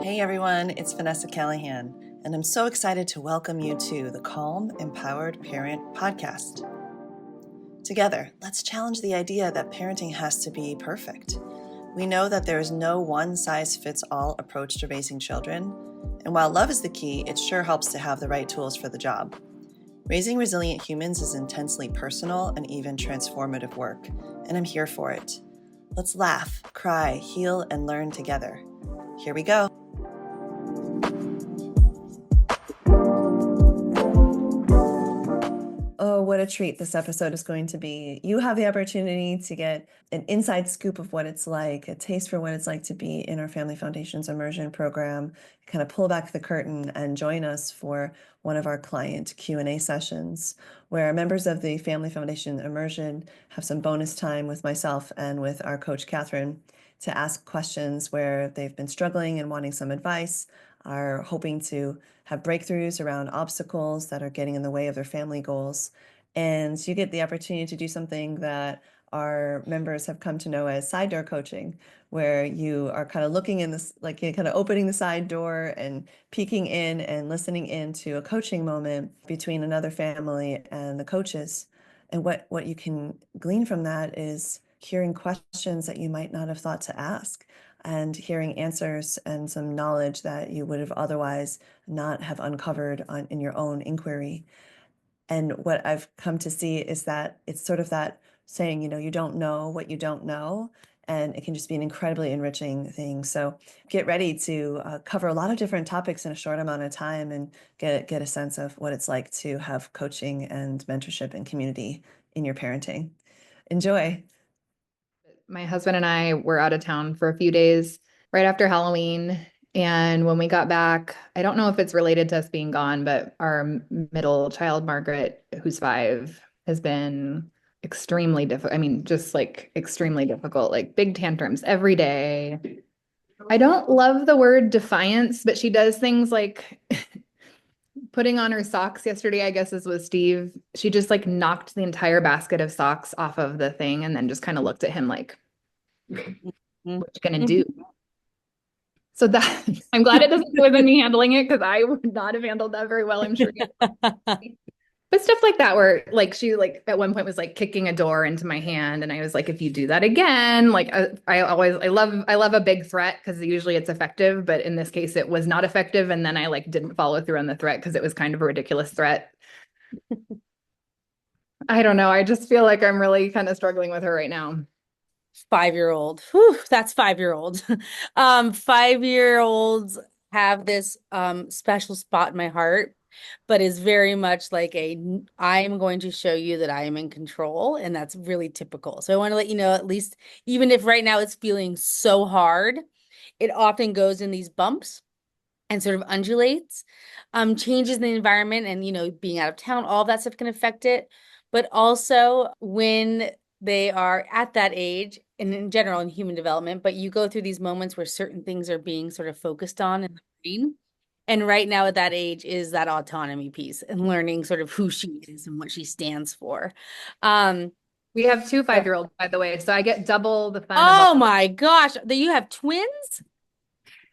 Hey everyone, it's Vanessa Callaghan, and I'm so excited to welcome you to the Calm, Empowered Parent podcast. Together, let's challenge the idea that parenting has to be perfect. We know that there is no one-size-fits-all approach to raising children, and while love is the key, it sure helps to have the right tools for the job. Raising resilient humans is intensely personal and even transformative work, and I'm here for it. Let's laugh, cry, heal, and learn together. Here we go. Oh, what a treat this episode is going to be. You have the opportunity to get an inside scoop of what it's like, a taste for what it's like to be in our Family Foundation's Immersion Program, kind of pull back the curtain and join us for one of our client Q&A sessions, where members of the Family Foundation Immersion have some bonus time with myself and with our coach Kathryn to ask questions where they've been struggling and wanting some advice, are hoping to have breakthroughs around obstacles that are getting in the way of their family goals. And you get the opportunity to do something that our members have come to know as side door coaching, where you are kind of looking in this, like you're kind of opening the side door and peeking in and listening into a coaching moment between another family and the coaches. And what you can glean from that is hearing questions that you might not have thought to ask, and hearing answers and some knowledge that you would have otherwise not have uncovered in your own inquiry. And what I've come to see is that it's sort of that saying, you don't know what you don't know, and it can just be an incredibly enriching thing. So get ready to cover a lot of different topics in a short amount of time and get a sense of what it's like to have coaching and mentorship and community in your parenting. Enjoy. My husband and I were out of town for a few days right after Halloween. And when we got back, I don't know if it's related to us being gone, but our middle child, Margaret, who's 5, has been extremely difficult. I mean, just like extremely difficult, like big tantrums every day. I don't love the word defiance, but she does things like putting on her socks yesterday, I guess is with Steve. She just like knocked the entire basket of socks off of the thing and then just kind of looked at him like, what you gonna do? So that I'm glad it doesn't go with me handling it, because I would not have handled that very well, I'm sure. But stuff like that, where like she like at one point was like kicking a door into my hand, and I was like, if you do that again, like I love a big threat, because usually it's effective, but in this case it was not effective, and then I like didn't follow through on the threat because it was kind of a ridiculous threat. I don't know. I just feel like I'm really kind of struggling with her right now. 5-year-old. Whew, that's 5-year-old. 5-year-olds have this special spot in my heart, but is very much like I am going to show you that I am in control, and that's really typical. So I want to let you know, at least, even if right now it's feeling so hard, it often goes in these bumps and sort of undulates. Changes in the environment and being out of town, all that stuff can affect it. But also when they are at that age, and in general in human development, but you go through these moments where certain things are being sort of focused on in the brain. And right now at that age is that autonomy piece and learning sort of who she is and what she stands for. We have 2 5-year-olds, by the way, so I get double the fun of Oh all. my gosh, you have twins?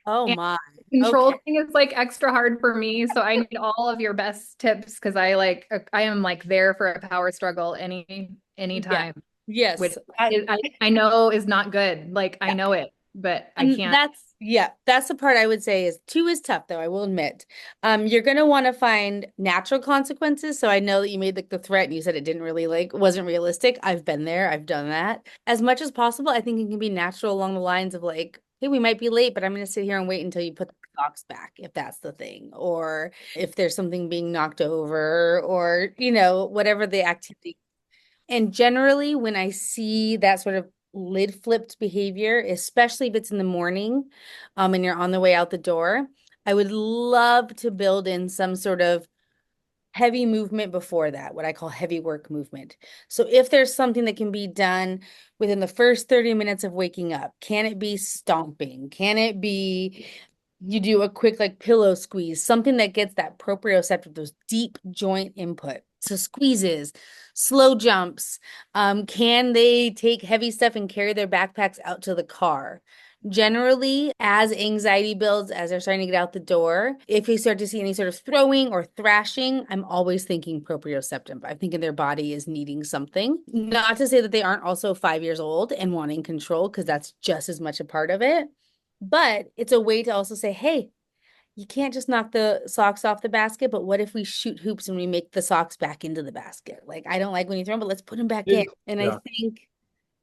Oh And my. control Okay. thing is like extra hard for me, so I need all of your best tips, because I am like there for a power struggle Yeah. anytime, which Yes. I know is not good. Like I know it, but I And can't. that's the part I would say is 2 is tough, though, I will admit. You're going to want to find natural consequences. So I know that you made the threat and you said it didn't really wasn't realistic. I've been there. I've done that. As much as possible, I think it can be natural along the lines of like, hey, we might be late, but I'm going to sit here and wait until you put the socks back, if that's the thing, or if there's something being knocked over, or, whatever the activity. And generally, when I see that sort of lid flipped behavior, especially if it's in the morning, and you're on the way out the door, I would love to build in some sort of heavy movement before that, what I call heavy work movement. So if there's something that can be done within the first 30 minutes of waking up, can it be stomping? Can it be you do a quick like pillow squeeze, something that gets that proprioceptive, those deep joint input. So squeezes, slow jumps. Can they take heavy stuff and carry their backpacks out to the car? Generally, as anxiety builds, as they're starting to get out the door, if we start to see any sort of throwing or thrashing, I'm always thinking proprioceptive. I'm thinking their body is needing something. Not to say that they aren't also 5 years old and wanting control, because that's just as much a part of it. But it's a way to also say, hey, you can't just knock the socks off the basket, but what if we shoot hoops and we make the socks back into the basket? Like, I don't like when you throw them, but let's put them back in. And I Yeah. think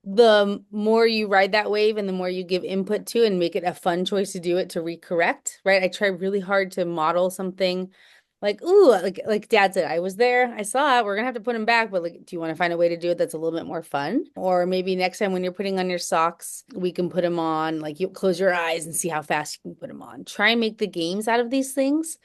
the more you ride that wave and the more you give input to and make it a fun choice to do it to recorrect, right? I try really hard to model something like, ooh, like Dad said, I was there, I saw it, we're gonna have to put him back, but like, do you want to find a way to do it that's a little bit more fun? Or maybe next time when you're putting on your socks, we can put them on, like you close your eyes and see how fast you can put them on. Try and make the games out of these things.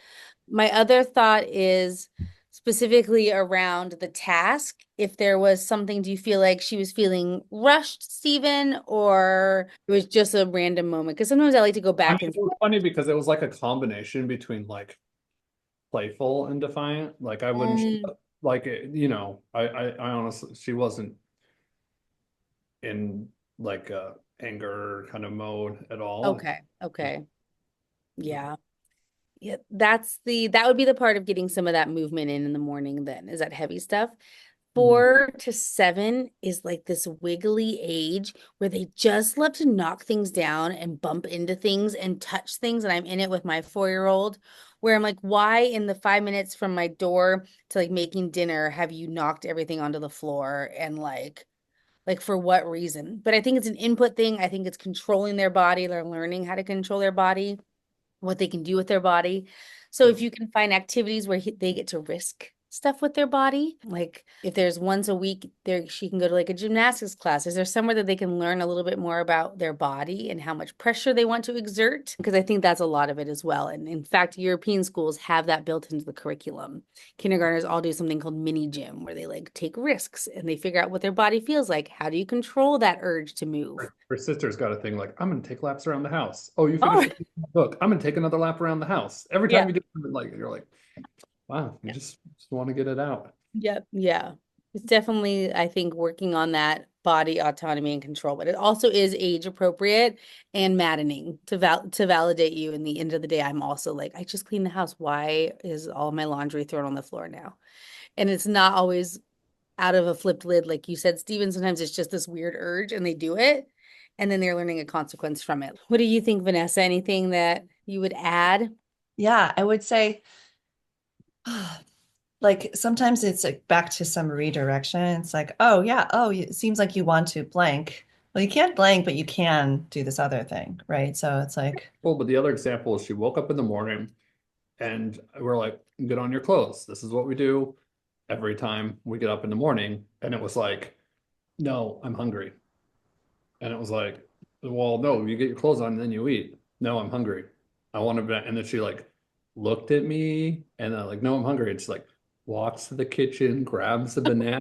My other thought is specifically around the task. If there was something, do you feel like she was feeling rushed, Stephen, or it was just a random moment? Because sometimes I like to go I back mean, and it was funny because it was like a combination between like playful and defiant. Like I wouldn't like I honestly, she wasn't in like a anger kind of mode at all. okay. Yeah. Yeah, that would be the part of getting some of that movement in the morning then, is that heavy stuff. Mhm. 4 to 7 is like this wiggly age where they just love to knock things down and bump into things and touch things. And I'm in it with my 4-year-old where I'm like, why in the 5 minutes from my door to like making dinner have you knocked everything onto the floor and like for what reason? But I think it's an input thing. I think it's controlling their body. They're learning how to control their body, what they can do with their body. So if you can find activities where they get to risk stuff with their body, like if there's once a week there, she can go to like a gymnastics class. Is there somewhere that they can learn a little bit more about their body and how much pressure they want to exert? Because I think that's a lot of it as well. And in fact, European schools have that built into the curriculum. Kindergartners all do something called mini gym where they like take risks and they figure out what their body feels like. How do you control that urge to move? Her sister's got a thing like, I'm gonna take laps around the house. Oh, you Oh, finished the book. I'm gonna take another lap around the house. Every yeah. time you do something, like you're like, wow, you just want to get it out. Yep. Yeah. It's definitely, I think, working on that body autonomy and control, but it also is age appropriate and maddening to validate you. In the end of the day, I'm also like, I just cleaned the house. Why is all my laundry thrown on the floor now? And it's not always out of a flipped lid, like you said, Steven. Sometimes it's just this weird urge and they do it, and then they're learning a consequence from it. What do you think, Vanessa? Anything that you would add? Yeah, I would say like sometimes it's like back to some redirection. It's like, oh yeah, oh, it seems like you want to blank. Well, you can't blank, but you can do this other thing, right? So it's like, Well, but the other example is she woke up in the morning and we're like, get on your clothes. This is what we do every time we get up in the morning. And it was like, no, I'm hungry. And it was like, well, no, you get your clothes on and then you eat. No, I'm hungry. I want to. And then she like looked at me and like, no, I'm hungry. And she like walks to the kitchen, grabs the banana,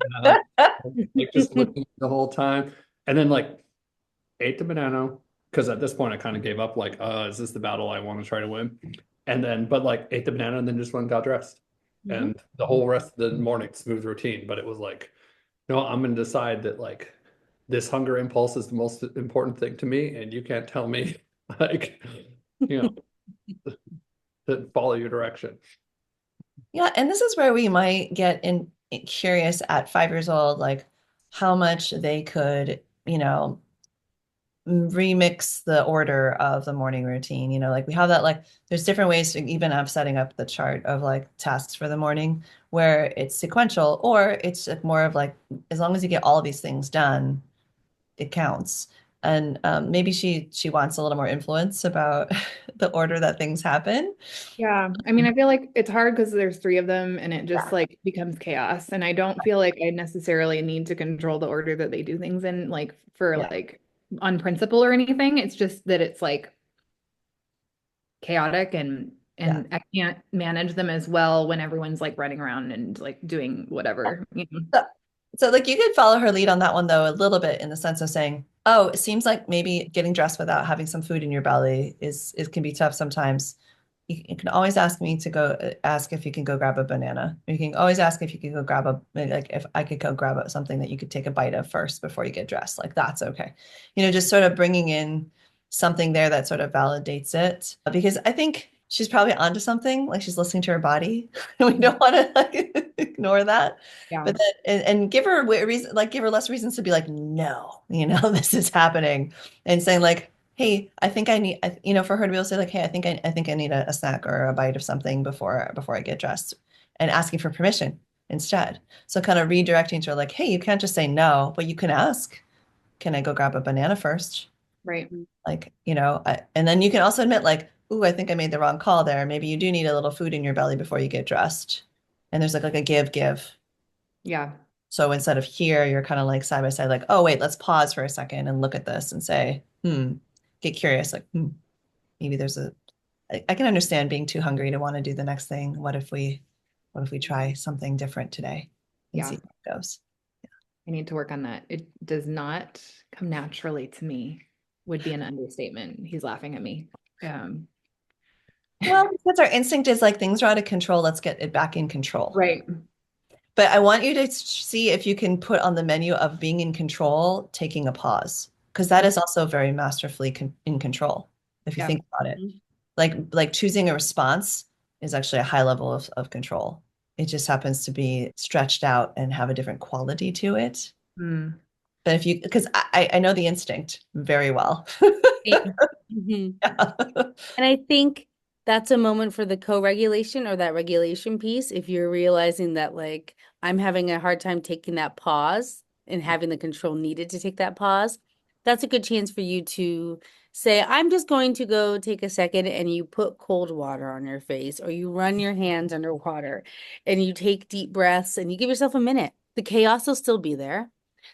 like just looking the whole time. And then like ate the banana. Because at this point I kind of gave up, like, is this the battle I want to try to win? And then, but like ate the banana and then just went and got dressed. And the whole rest of the morning, smooth routine. But it was like, no, I'm gonna decide that like this hunger impulse is the most important thing to me, and you can't tell me like, you know, to follow your direction. yeah, and this is where we might get curious at 5 years old, like how much they could, remix the order of the morning routine. Like we have that, like there's different ways to even have setting up the chart of like tasks for the morning where it's sequential or it's like more of like as long as you get all of these things done, it counts. And maybe she wants a little more influence about the order that things happen. Yeah, I mean, I feel like it's hard because there's three of them and it just Yeah. like becomes chaos. And I don't feel like I necessarily need to control the order that they do things in, like for Yeah. like on principle or anything. It's just that it's like chaotic and Yeah. I can't manage them as well when everyone's like running around and like doing whatever, you know. So like you could follow her lead on that one though a little bit in the sense of saying, oh, it seems like maybe getting dressed without having some food in your belly is it can be tough sometimes. You can always ask me to go ask if you can go grab a banana. You can always ask if you can go grab like if I could go grab something that you could take a bite of first before you get dressed. Like that's okay. Just sort of bringing in something there that sort of validates it. Because I think she's probably onto something, like she's listening to her body. We don't want to like ignore that. Yeah. But then, and give her a reason, like give her less reasons to be like, no, this is happening. And saying like, hey, I think I need, for her to be able to say like, hey, I think I need a snack or a bite of something before I get dressed, and asking for permission instead. So kind of redirecting to her like, hey, you can't just say no, but you can ask, can I go grab a banana first? Right. Like, and then you can also admit like, ooh, I think I made the wrong call there. Maybe you do need a little food in your belly before you get dressed. And there's like a give. Yeah. So instead of here, you're kind of like side by side, like, oh, wait, let's pause for a second and look at this and say, get curious. Like, maybe I can understand being too hungry to want to do the next thing. What if we try something different today and see how it goes? I need to work on that. It does not come naturally to me, would be an understatement. He's laughing at me. Well, because our instinct is like things are out of control. Let's get it back in control. Right. But I want you to see if you can put on the menu of being in control, taking a pause, because that is also very masterfully in control. If you think about it, like choosing a response is actually a high level of control. It just happens to be stretched out and have a different quality to it. But because I know the instinct very well. And I think that's a moment for the co-regulation or that regulation piece. If you're realizing that like I'm having a hard time taking that pause and having the control needed to take that pause, that's a good chance for you to say, I'm just going to go take a second, and you put cold water on your face, or you run your hands underwater and you take deep breaths and you give yourself a minute. The chaos will still be there.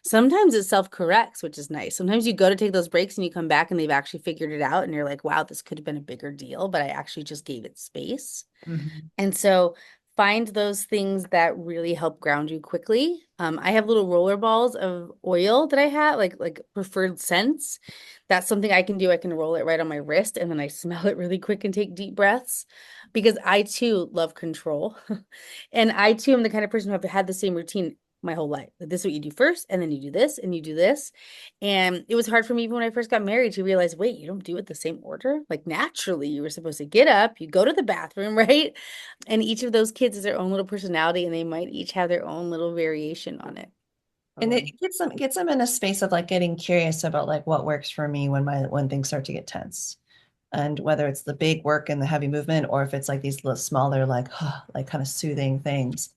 Sometimes it self-corrects, which is nice. Sometimes you go to take those breaks and you come back and they've actually figured it out and you're like, wow, this could have been a bigger deal, but I actually just gave it space. And so find those things that really help ground you quickly. I have little roller balls of oil that I have, like preferred scents. That's something I can do. I can roll it right on my wrist and then I smell it really quick and take deep breaths, because I too love control. And I too am the kind of person who have had the same routine my whole life. Like, this is what you do first, and then you do this, and you do this. And it was hard for me even when I first got married to realize, wait, you don't do it the same order. Like naturally, you were supposed to get up, you go to the bathroom, right? And each of those kids is their own little personality, and they might each have their own little variation on it. And it gets them in a space of like getting curious about like what works for me when things start to get tense. And whether it's the big work and the heavy movement, or if it's like these little smaller, like kind of soothing things.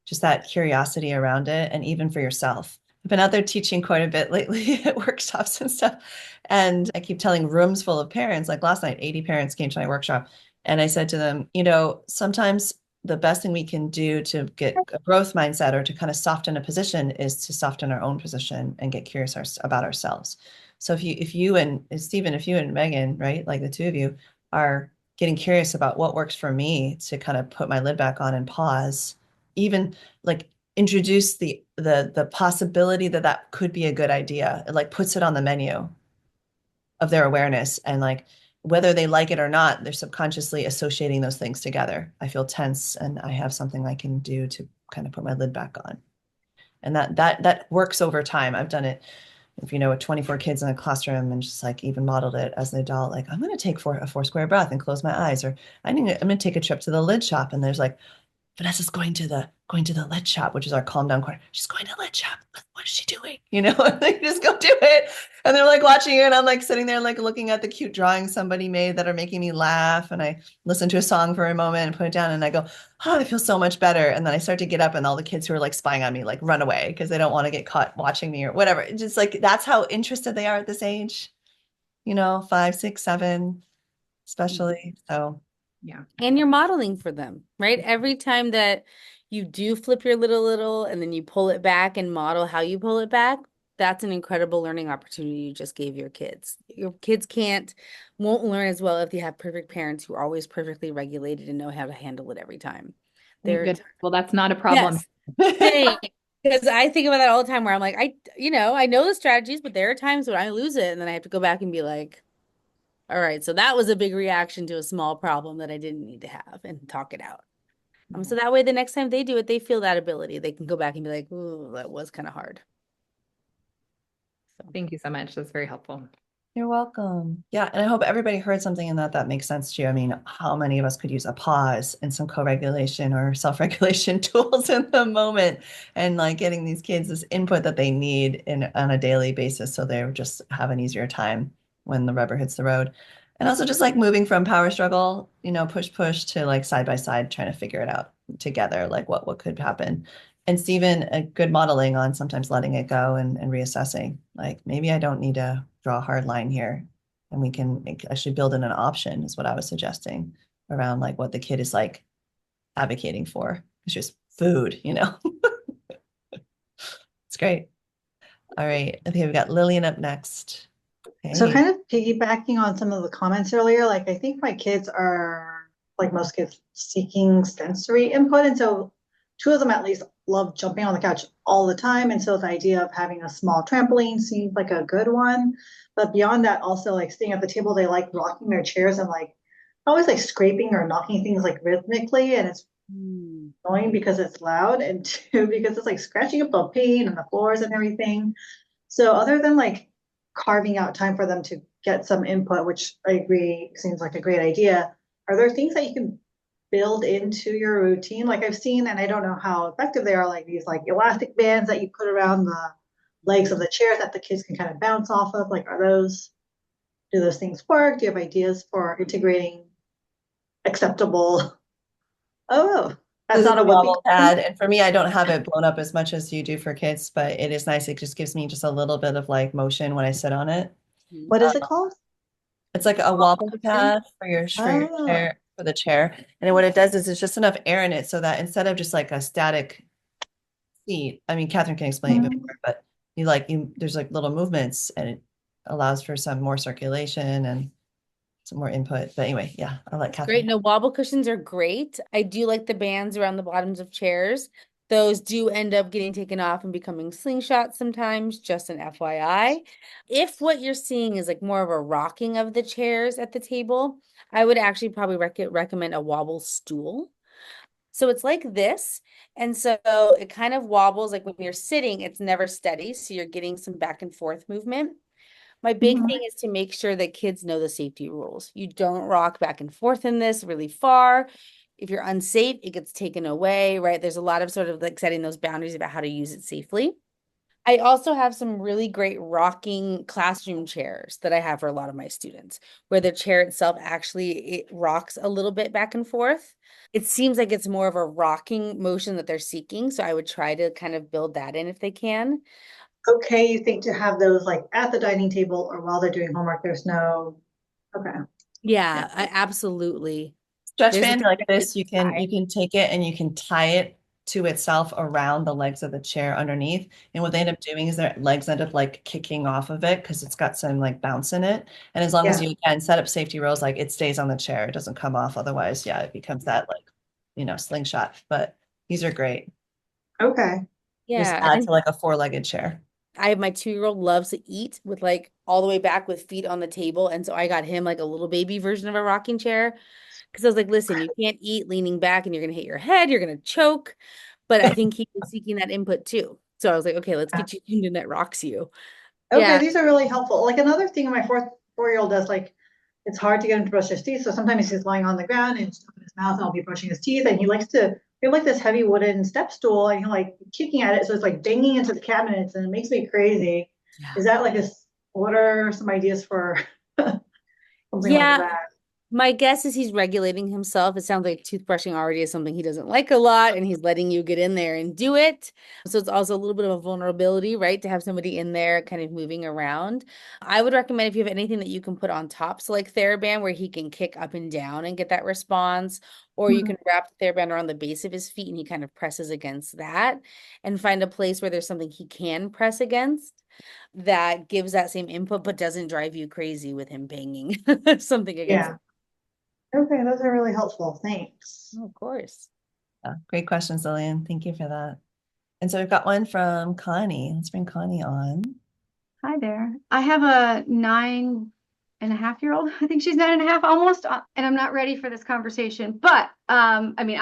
Just that curiosity around it. And even for yourself. I've been out there teaching quite a bit lately at workshops and stuff. And I keep telling rooms full of parents, like last night, 80 parents came to my workshop. And I said to them, sometimes the best thing we can do to get a growth mindset or to kind of soften a position is to soften our own position and get curious about ourselves. So if you and Stephen, if you and Megan, right, like the two of you are getting curious about what works for me to kind of put my lid back on and pause, even like introduce the possibility that could be a good idea. It like puts it on the menu of their awareness, and like whether they like it or not, they're subconsciously associating those things together. I feel tense and I have something I can do to kind of put my lid back on. And that works over time. I've done it, with 24 kids in a classroom, and just like even modeled it as an adult, like I'm going to take a 4 square breath and close my eyes, or I'm going to take a trip to the lid shop. And there's like, Vanessa's going to the lid shop, which is our calm down corner. She's going to lid shop. What is she doing? And they just go do it. And they're like watching it. And I'm like sitting there, like looking at the cute drawings somebody made that are making me laugh. And I listen to a song for a moment and put it down. And I go, oh, I feel so much better. And then I start to get up, and all the kids who are like spying on me, like run away because they don't want to get caught watching me or whatever. It's just like, that's how interested they are at this age, 5, 6, 7, especially. So. Yeah. And you're modeling for them, right? Every time that you do flip your little, and then you pull it back and model how you pull it back, that's an incredible learning opportunity you just gave your kids. Your kids won't learn as well if you have perfect parents who are always perfectly regulated and know how to handle it every time. Good. Well, that's not a problem. Yes. Because I think about that all the time, where I'm like, I know the strategies, but there are times when I lose it, and then I have to go back and be like, all right, so that was a big reaction to a small problem that I didn't need to have, and talk it out. So that way the next time they do it, they feel that ability. They can go back and be like, ooh, that was kind of hard. So. Thank you so much. That's very helpful. You're welcome. Yeah, and I hope everybody heard something in that makes sense to you. I mean, how many of us could use a pause and some co-regulation or self-regulation tools in the moment and like getting these kids this input that they need on a daily basis so they just have an easier time when the rubber hits the road. And also just like moving from power struggle, push to like side by side, trying to figure it out together, like what could happen. And Stephen, a good modeling on sometimes letting it go and reassessing. Like maybe I don't need to draw a hard line here, and we can actually build in an option, is what I was suggesting around like what the kid is like advocating for. It's just food. It's great. All right. Okay, we've got Lillian up next. So Okay. kind of piggybacking on some of the comments earlier, like I think my kids are, like most kids, seeking sensory input. And so two of them at least love jumping on the couch all the time. And so the idea of having a small trampoline seems like a good one. But beyond that, also like sitting at the table, they like rocking their chairs and like always like scraping or knocking things like rhythmically. And it's annoying because it's loud, and two, because it's like scratching up the paint and the floors and everything. So other than like carving out time for them to get some input, which I agree seems like a great idea, are there things that you can build into your routine? Like I've seen, and I don't know how effective they are, like these like elastic bands that you put around the legs of the chairs that the kids can kind of bounce off of. Like, do those things work? Do you have ideas for integrating acceptable? Oh, that's not a whoopee wobble pad. And for me, I don't have it blown up as much as you do for kids, but it is nice. It just gives me just a little bit of like motion when I sit on it. What is it called? It's like a wobble pad for your Oh. chair, for the chair. And what it does is it's just enough air in it so that instead of just like a static seat, I mean, Kathryn can explain it more, but there's like little movements and it allows for some more circulation and some more input. But anyway, yeah, I'll let Kathryn. Great. No, wobble cushions are great. I do like the bands around the bottoms of chairs. Those do end up getting taken off and becoming slingshots sometimes, just an FYI. If what you're seeing is like more of a rocking of the chairs at the table, I would actually probably recommend a wobble stool. So it's like this. And so it kind of wobbles, like when you're sitting, it's never steady. So you're getting some back and forth movement. My big thing is to make sure that kids know the safety rules. You don't rock back and forth in this really far. If you're unsafe, it gets taken away, right? There's a lot of sort of like setting those boundaries about how to use it safely. I also have some really great rocking classroom chairs that I have for a lot of my students, where the chair itself it rocks a little bit back and forth. It seems like it's more of a rocking motion that they're seeking. So I would try to kind of build that in if they can. Okay, you think to have those like at the dining table or while they're doing homework, there's no, okay. Yeah, I absolutely. Stretch There's a band like time this, to you can try. take it and you can tie it to itself around the legs of the chair underneath. And what they end up doing is their legs end up like kicking off of it because it's got some like bounce in it. And as long as Yeah. you can set up safety rails, like it stays on the chair, it doesn't come off. Otherwise, yeah, it becomes that like, slingshot. But these are great. Okay. Just Yeah. add And to like a four-legged chair. I have my 2-year-old loves to eat with like all the way back with feet on the table. And so I got him like a little baby version of a rocking chair. Because I was like, listen, you can't eat leaning back and you're going to hit your head, you're going to choke. But I think he was seeking that input too. So I was like, okay, let's get you something that rocks you. Okay, Yeah. these are really helpful. Like another thing my four-year-old does, like it's hard to get him to brush his teeth. So sometimes he's lying on the ground and stuff in his mouth and I'll be brushing his teeth. And we have like this heavy wooden step stool and he'll like kicking at it. So it's like banging into the cabinets and it makes me crazy. Yeah. Is that like what are some ideas for something like that? My guess is he's regulating himself. It sounds like toothbrushing already is something he doesn't like a lot, and he's letting you get in there and do it. So it's also a little bit of a vulnerability, right? To have somebody in there kind of moving around. I would recommend if you have anything that you can put on top, so like TheraBand, where he can kick up and down and get that response, or you can wrap the TheraBand around the base of his feet and he kind of presses against that, and find a place where there's something he can press against that gives that same input but doesn't drive you crazy with him banging something against. Yeah. Okay, those are really helpful. Thanks. Oh, of course. Yeah, great questions, Lillian. Thank you for that. And so we've got one from Connie. Let's bring Connie on. Hi there. I have a 9 and a half year old. I think she's 9 and a half almost, and I'm not ready for this conversation. But I mean,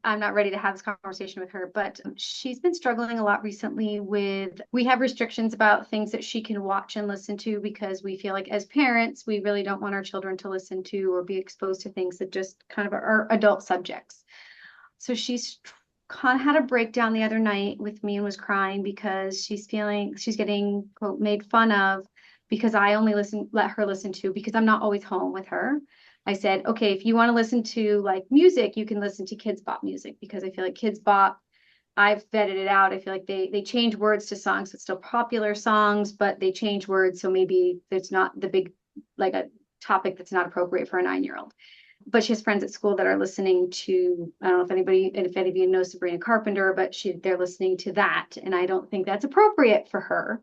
I'm not ready to have this conversation with her. But she's been struggling a lot recently with. We have restrictions about things that she can watch and listen to because we feel like as parents, we really don't want our children to listen to or be exposed to things that just kind of are adult subjects. So she's kind of had a breakdown the other night with me and was crying because she's getting quote made fun of because I only let her listen to because I'm not always home with her. I said, okay, if you want to listen to like music, you can listen to Kids Bop music because I feel like Kids Bop, I've vetted it out. I feel like they change words to songs. It's still popular songs, but they change words. So maybe it's not the big, like a topic that's not appropriate for a 9-year-old. But she has friends at school that are listening to, I don't know if any of you know Sabrina Carpenter, but they're listening to that. And I don't think that's appropriate for her.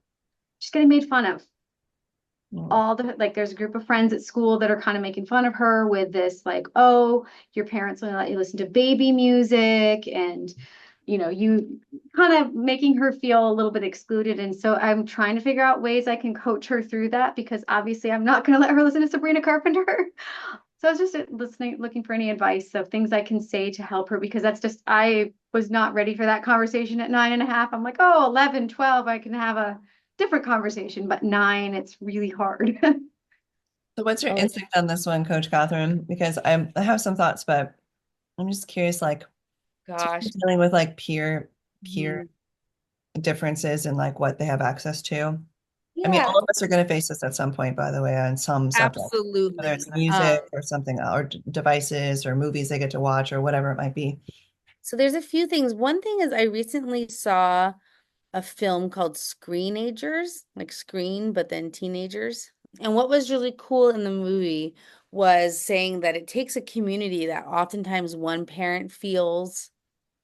She's getting made fun of. There's a group of friends at school that are kind of making fun of her with this, like, oh, your parents only let you listen to baby music, and you kind of making her feel a little bit excluded. And so I'm trying to figure out ways I can coach her through that because obviously I'm not going to let her listen to Sabrina Carpenter. So I was just looking for any advice of things I can say to help her because I was not ready for that conversation at 9 and a half. I'm like, oh, 11, 12, I can have a different conversation, but 9, it's really hard. So what's your Oh, instinct on this one, Coach Kathryn? Because I have some thoughts, but I'm just curious, like gosh. dealing with like peer Mhm. differences and like what they have access to. I mean, Yeah, all of us are going to face this at some point, by the way, on some subject, whether absolutely. it's music or something, or devices or movies they get to watch or whatever it might be. So there's a few things. One thing is I recently saw a film called Screenagers, like Screen, but then teenagers. And what was really cool in the movie was saying that it takes a community that oftentimes one parent feels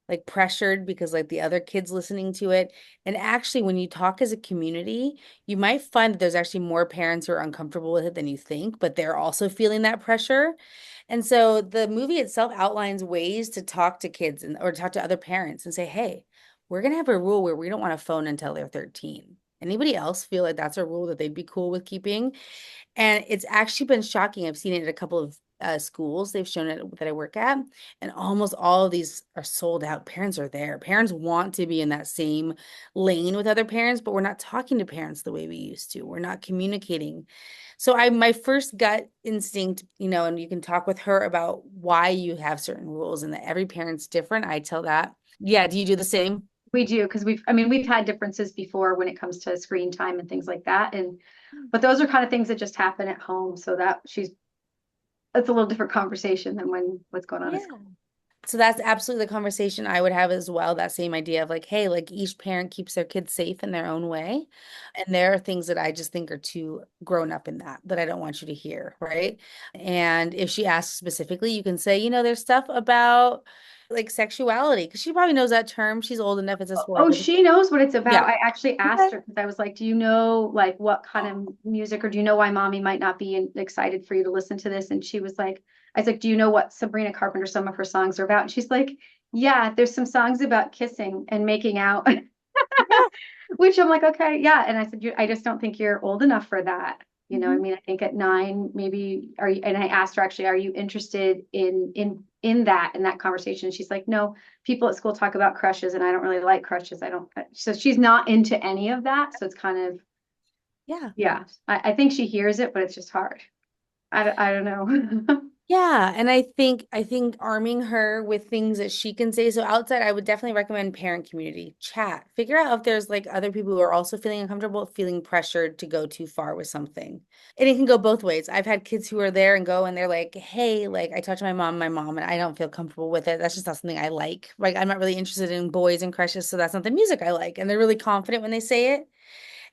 like pressured because like the other kids listening to it. And actually, when you talk as a community, you might find that there's actually more parents who are uncomfortable with it than you think, but they're also feeling that pressure. And so the movie itself outlines ways to talk to kids or talk to other parents and say, hey, we're going to have a rule where we don't want a phone until they're 13. Anybody else feel like that's a rule that they'd be cool with keeping? And it's actually been shocking. I've seen it at a couple of schools. They've shown it that I work at, and almost all of these are sold out. Parents are there. Parents want to be in that same lane with other parents, but we're not talking to parents the way we used to. We're not communicating. So my first gut instinct, and you can talk with her about why you have certain rules and that every parent's different. I tell that. Yeah, do you do the same? We do because we've had differences before when it comes to screen time and things like that. But those are kind of things that just happen at home. So that's a little different conversation than what's going on at school. So that's absolutely the conversation I would have as well. That same idea of like, hey, like each parent keeps their kids safe in their own way. And there are things that I just think are too grown up in that I don't want you to hear. Right. And if she asks specifically, you can say, there's stuff about like sexuality because she probably knows that term. She's old enough. It's a Oh, spoiled. she knows what it's about. Yeah. I actually asked her because I was like, do you know like what kind of music or do you know why mommy might not be excited for you to listen to this? And she was like, I was like, do you know what Sabrina Carpenter, some of her songs are about? And she's like, yeah, there's some songs about kissing and making out, which I'm like, okay, yeah. And I said, I just don't think you're old enough for that. I mean, I think at 9, maybe are you, and I asked her actually, are you interested in that conversation? She's like, no, people at school talk about crushes and I don't really like crushes. So she's not into any of that. So it's kind of, yeah, I think she hears it, but it's just hard. I don't know. Yeah, and I think arming her with things that she can say. So outside, I would definitely recommend parent community chat. Figure out if there's like other people who are also feeling uncomfortable, feeling pressured to go too far with something. And it can go both ways. I've had kids who are there and go and they're like, hey, like I talked to my mom, and I don't feel comfortable with it. That's just not something I like. Like I'm not really interested in boys and crushes, so that's not the music I like. And they're really confident when they say it.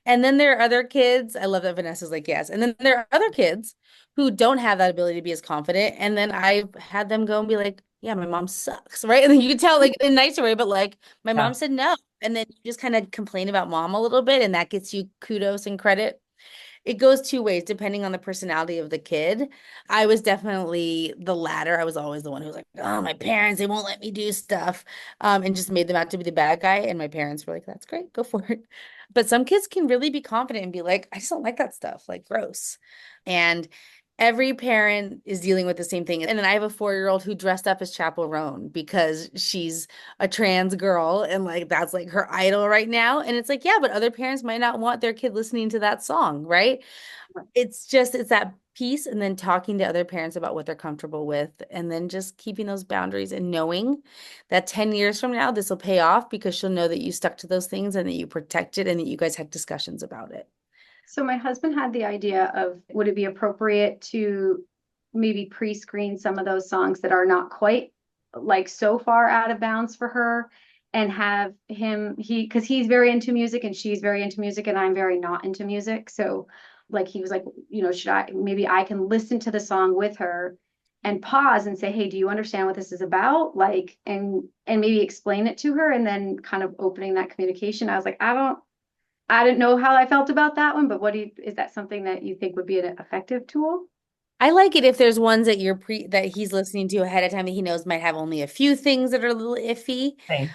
And then there are other kids. I love that Vanessa's like, yes. And then there are other kids who don't have that ability to be as confident. And then I've had them go and be like, yeah, my mom sucks, right? And then you can tell like in a nicer way, but like my mom said no. And then you just kind of complain about mom a little bit, and that gets you kudos and credit. It goes two ways depending on the personality of the kid. I was definitely the latter. I was always the one who was like, oh, my parents, they won't let me do stuff, and just made them out to be the bad guy. And my parents were like, that's great, go for it. But some kids can really be confident and be like, I just don't like that stuff, like gross. And every parent is dealing with the same thing. And then I have a 4-year-old who dressed up as Chappell Roan because she's a trans girl and like that's like her idol right now. And it's like, yeah, but other parents might not want their kid listening to that song, right? It's that piece, and then talking to other parents about what they're comfortable with, and then just keeping those boundaries and knowing that 10 years from now, this will pay off because she'll know that you stuck to those things and that you protected and that you guys had discussions about it. So my husband had the idea of, would it be appropriate to maybe pre-screen some of those songs that are not quite like so far out of bounds for her, and have him, because he's very into music and she's very into music and I'm very not into music. So like he was like, maybe I can listen to the song with her and pause and say, hey, do you understand what this is about? Like, and maybe explain it to her, and then kind of opening that communication. I was like, I didn't know how I felt about that one, but is that something that you think would be an effective tool? I like it if there's ones that that he's listening to ahead of time that he knows might have only a few things that are a little iffy. Same.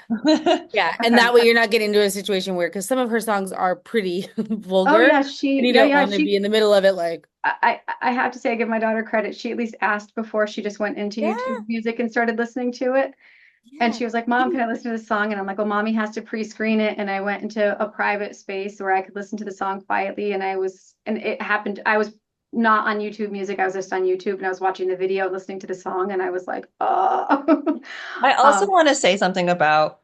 Yeah, and that way you're not getting into a situation where, because some of her songs are pretty vulgar. Oh yeah, and you don't want to be in the middle of it like. I have to say, I give my daughter credit. She at least asked before she just went into YouTube Music and started listening to it. And she was like, Mom, can I listen to the song? And I'm like, well, Mommy has to pre-screen it. And I went into a private space where I could listen to the song quietly. And it happened. I was not on YouTube Music. I was just on YouTube, and I was watching the video, listening to the song. And I was like, oh. I also want to say something about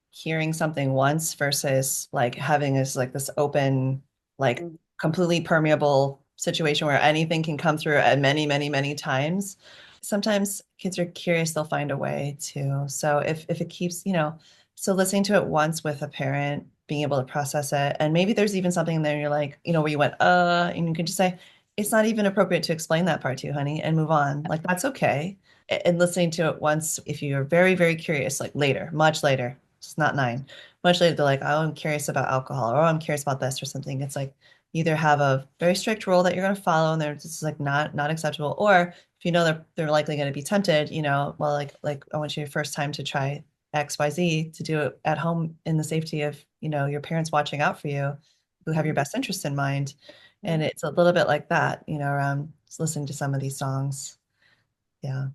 hearing something once versus like having this open, like completely permeable situation where anything can come through at many, many, many times. Sometimes kids are curious, they'll find a way to. So if it keeps, so listening to it once with a parent, being able to process it, and maybe there's even something in there you're like, where you went, and you can just say, it's not even appropriate to explain that part to you, honey, and move on. Like, that's okay. And listening to it once, if you're very, very curious, like later, much later, it's not 9, much later, they're like, oh, I'm curious about alcohol, or oh, I'm curious about this or something. It's like, either have a very strict rule that you're going to follow and they're just like not acceptable, or if you know they're likely going to be tempted, well, like I want you your first time to try XYZ, to do it at home in the safety of, your parents watching out for you, who have your best interest in mind. And it's a little bit like that, around just listening to some of these songs. Yeah.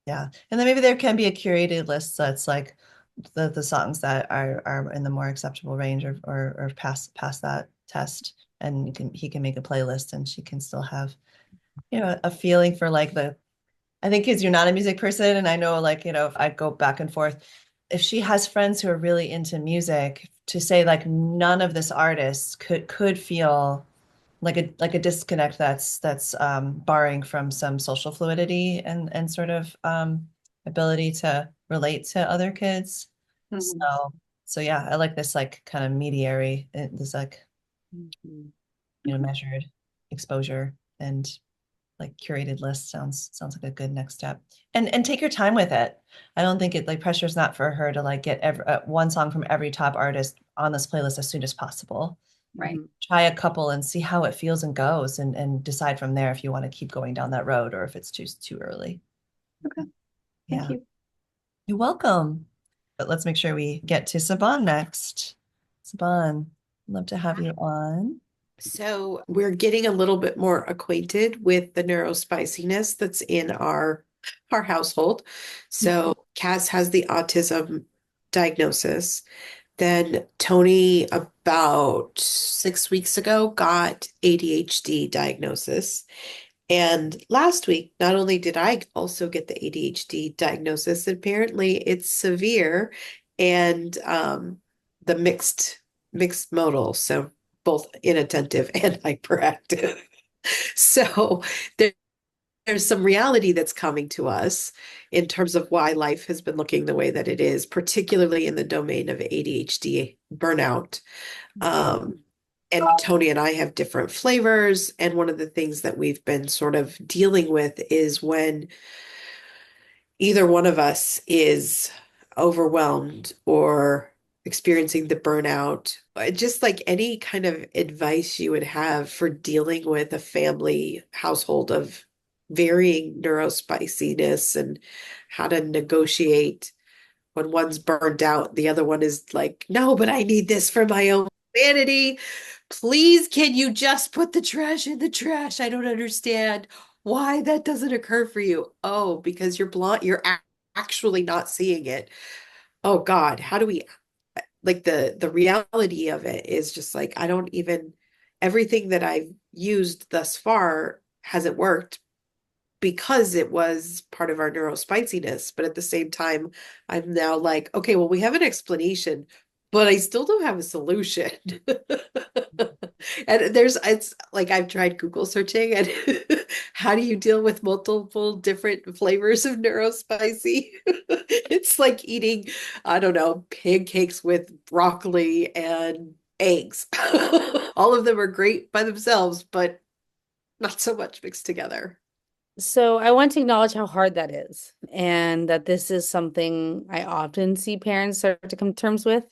Yeah. And then maybe there can be a curated list that's like the songs that are in the more acceptable range or pass that test. And he can make a playlist, and she can still have, a feeling for like I think because you're not a music person, and I know like, if I go back and forth, if she has friends who are really into music, to say like none of this artist could feel like a disconnect that's barring from some social fluidity and sort of ability to relate to other kids. So yeah, I like this like kind of mediary, this like measured exposure, and like curated list sounds like a good next step. And take your time with it. I don't think it like pressure is not for her to like get one song from every top artist on this playlist as soon as possible. Right. Try a couple and see how it feels and goes, and decide from there if you want to keep going down that road or if it's too early. Okay. Thank you. You're welcome. But let's make sure we get to Saban next. Saban, love to have you on. So we're getting a little bit more acquainted with the neurospiciness that's in our household. So Cass has the autism diagnosis. Then Tony, about 6 weeks ago, got ADHD diagnosis. And last week, not only did I also get the ADHD diagnosis, apparently it's severe and the mixed modal, so both inattentive and hyperactive. So there's some reality that's coming to us in terms of why life has been looking the way that it is, particularly in the domain of ADHD burnout. And Tony and I have different flavors. And one of the things that we've been sort of dealing with is when either one of us is overwhelmed or experiencing the burnout, just like any kind of advice you would have for dealing with a family household of varying neurospiciness, and how to negotiate when one's burned out, the other one is like, no, but I need this for my own Vanity, please, can you just put the trash in the trash? I don't understand why that doesn't occur for you. Oh, because you're blind, actually not seeing it. Oh God, how do we like the reality of it is just like I don't even everything that I've used thus far hasn't worked because it was part of our neurospiciness. But at the same time, I'm now like, okay, well, we have an explanation, but I still don't have a solution. And it's like I've tried Google searching and how do you deal with multiple different flavors of neurospicy? It's like eating, I don't know, pancakes with broccoli and eggs. All of them are great by themselves, but not so much mixed together. So I want to acknowledge how hard that is, and that this is something I often see parents start to come to terms with.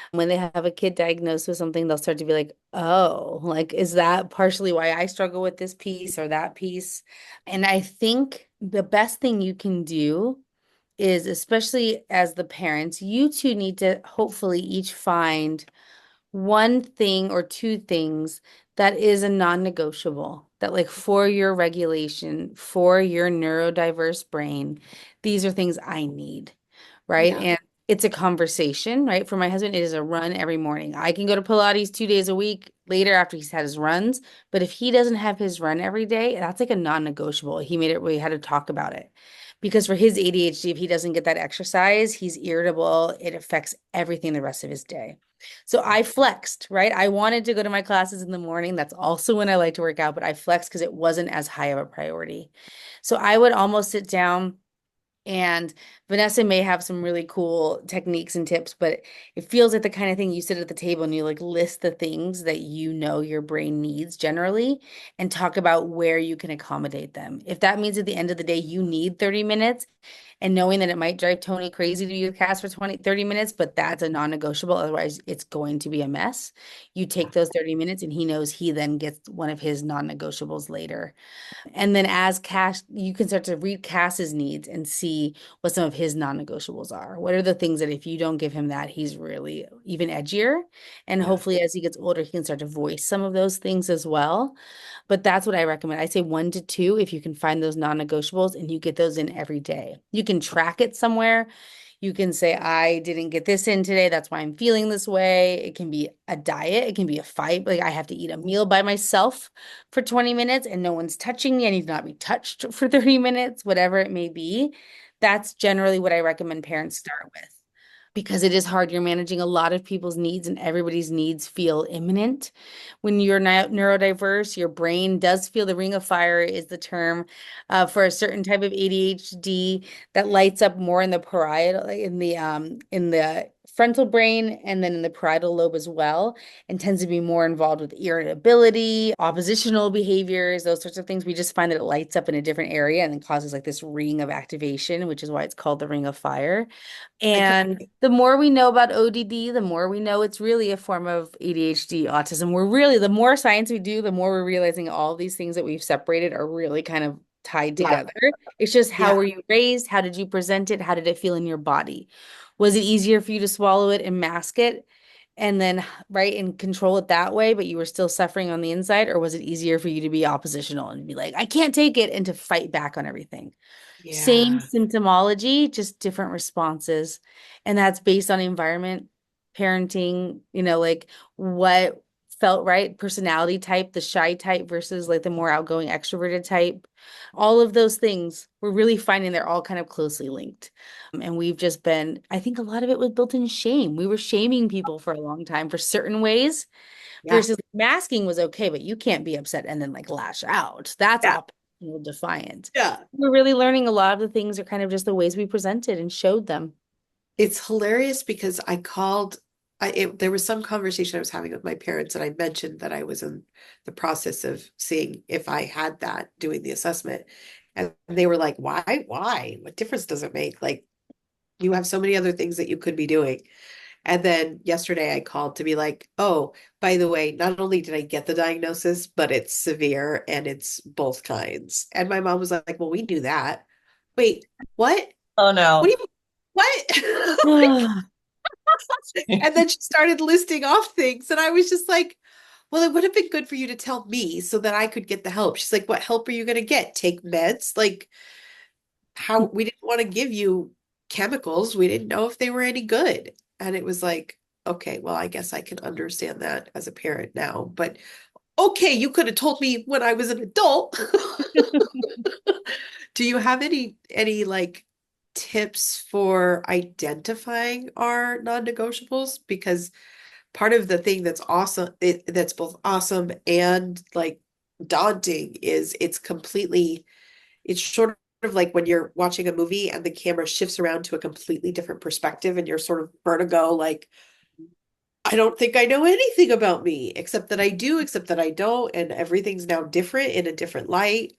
When they have a kid diagnosed with something, they'll start to be like, oh, like, is that partially why I struggle with this piece or that piece? And I think the best thing you can do is, especially as the parents, you two need to hopefully each find one thing or two things that is a non-negotiable, that like for your regulation, for your neurodiverse brain, these are things I need, right? Yeah. And it's a conversation, right? For my husband, it is a run every morning. I can go to Pilates 2 days a week later after he's had his runs, but if he doesn't have his run every day, that's like a non-negotiable. He made it, we had to talk about it. Because for his ADHD, if he doesn't get that exercise, he's irritable. It affects everything the rest of his day. So I flexed, right? I wanted to go to my classes in the morning. That's also when I like to work out, but I flexed because it wasn't as high of a priority. So I would almost sit down, and Vanessa may have some really cool techniques and tips, but it feels like the kind of thing you sit at the table and you like list the things that you know your brain needs generally and talk about where you can accommodate them. If that means at the end of the day you need 30 minutes, and knowing that it might drive Tony crazy to do the cast for 30 minutes, but that's a non-negotiable. Otherwise, it's going to be a mess. You take those 30 minutes and he knows he then gets one of his non-negotiables later. And then as Cash, you can start to read Cass's needs and see what some of his non-negotiables are. What are the things that if you don't give him that, he's really even edgier? And Yeah. hopefully as he gets older, he can start to voice some of those things as well. But that's what I recommend. I say 1 to 2 if you can find those non-negotiables and you get those in every day. You can track it somewhere. You can say, I didn't get this in today. That's why I'm feeling this way. It can be a diet. It can be a fight. Like I have to eat a meal by myself for 20 minutes and no one's touching me. I need to not be touched for 30 minutes, whatever it may be. That's generally what I recommend parents start with, because it is hard. You're managing a lot of people's needs and everybody's needs feel imminent. When you're neurodiverse, your brain does feel the ring of fire is the term for a certain type of ADHD that lights up more in the parietal, in the frontal brain and then in the parietal lobe as well, and tends to be more involved with irritability, oppositional behaviors, those sorts of things. We just find that it lights up in a different area and then causes like this ring of activation, which is why it's called the ring of fire. And the more we know about ODD, the more we know it's really a form of ADHD, autism. The more science we do, the more we're realizing all these things that we've separated are really kind of tied together. It's just how were you raised? How did you present it? How did it feel in your body? Was it easier for you to swallow it and mask it and then, right, and control it that way, but you were still suffering on the inside? Or was it easier for you to be oppositional and be like, I can't take it, and to fight back on everything? Same symptomology, just different responses. And that's based on environment, parenting, like what felt right, personality type, the shy type versus like the more outgoing extroverted type. All of those things, we're really finding they're all kind of closely linked. And we've just been, I think a lot of it was built in shame. We were shaming people for a long time for certain ways versus masking was okay, but you can't be upset and then like lash out. That's defiant. Yeah. We're really learning a lot of the things are kind of just the ways we presented and showed them. It's hilarious because there was some conversation I was having with my parents, and I mentioned that I was in the process of seeing if I had that, doing the assessment. And they were like, why? What difference does it make? Like, you have so many other things that you could be doing. And then yesterday I called to be like, oh, by the way, not only did I get the diagnosis, but it's severe and it's both kinds. And my mom was like, well, we knew that. Wait, what? Oh no. What do you, what? And then she started listing off things. And I was just like, well, it would have been good for you to tell me so that I could get the help. She's like, what help are you going to get? Take meds? Like, how we didn't want to give you chemicals. We didn't know if they were any good. And it was like, okay, well, I guess I can understand that as a parent now. But okay, you could have told me when I was an adult. Do you have any like tips for identifying our non-negotiables? Because part of the thing that's awesome, that's both awesome and like daunting is it's sort of like when you're watching a movie and the camera shifts around to a completely different perspective and you're sort of vertigo, like, I don't think I know anything about me, except that I do, except that I don't, and everything's now different in a different light.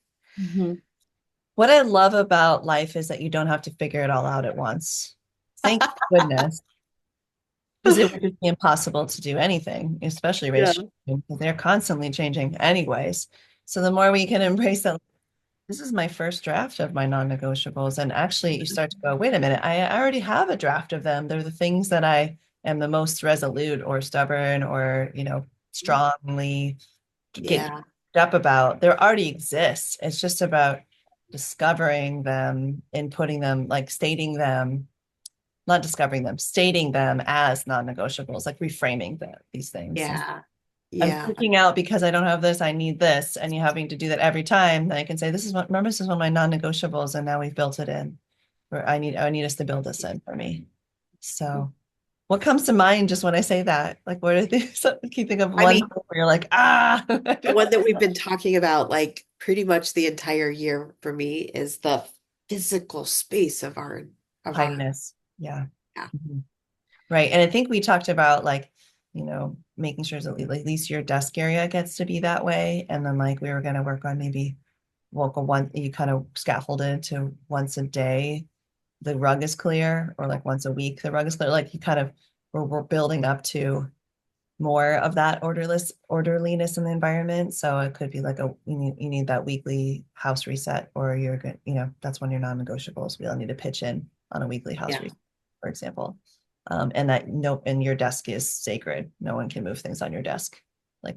What I love about life is that you don't have to figure it all out at once. Thank goodness. Because it would just be impossible to do anything, especially race Yeah. changing, because they're constantly changing anyways. So the more we can embrace that, this is my first draft of my non-negotiables. And actually you start to go, wait a minute, I already have a draft of them. They're the things that I am the most resolute or stubborn or, strongly get Yeah. up about. They already exist. It's just about discovering them and putting them, like stating them, not discovering them, stating them as non-negotiables, like reframing these things. Yeah. I'm Yeah. freaking out because I don't have this, I need this, and you having to do that every time. Then I can say, this is one of my non-negotiables, and now we've built it in. Or I need us to build this in for me. So what comes to mind just when I say that? Like, what are things? Can you think of I one mean, where you're like, ah? the one that we've been talking about like pretty much the entire year for me is the physical space of our Kindness. Yeah. Yeah. Mhm. Right. And I think we talked about like, making sure that at least your desk area gets to be that way. And then like we were going to work on maybe you kind of scaffolded to once a day the rug is clear, or like once a week the rug is clear. Like you kind of we're building up to more of that orderliness in the environment. So it could be like you need that weekly house reset, or you're good, that's one of your non-negotiables. We all need to pitch in on a weekly house reset, for example. And that and your desk is sacred. No one can move things on your desk. Like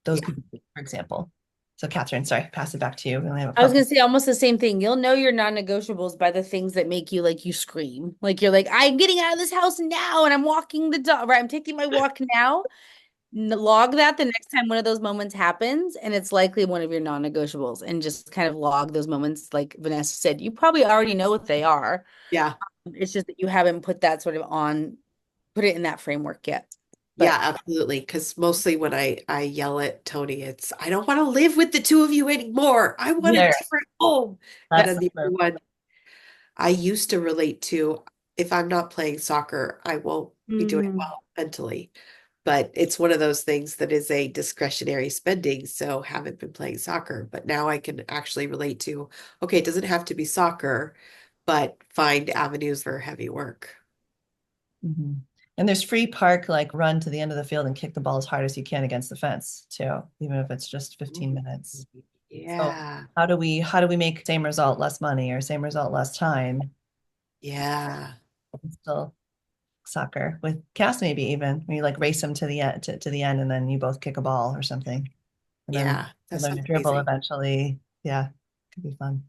those could be, for example. So Kathryn, sorry, pass it back to you. We only have a I was couple. gonna say almost the same thing. You'll know your non-negotiables by the things that make you like you scream. Like you're like, I'm getting out of this house now and I'm walking the dog, right? I'm taking my walk now. Log that the next time one of those moments happens, and it's likely one of your non-negotiables, and just kind of log those moments. Like Vanessa said, you probably already know what they are. Yeah. It's just that you haven't put that sort of put it in that framework yet. But Yeah, absolutely. Because mostly when I yell at Tony, it's I don't want to live with the two of you anymore. I want a Yeah, different home. And then the other one I used to relate to, if I'm not playing soccer, I won't be doing well mentally. But it's one of those things that is a discretionary spending. So haven't been playing soccer, but now I can actually relate to, okay, it doesn't have to be soccer, but find avenues for heavy work. Mhm. And there's free park, like run to the end of the field and kick the ball as hard as you can against the fence too, even if it's just 15 minutes. So Yeah. how do we make same result less money, or same result less time? Yeah. It's still soccer with Cass, maybe even when you like race them to the end to the end, and then you both kick a ball or something, and then Yeah. you That learn to sounds dribble amazing. eventually. Yeah, could be fun.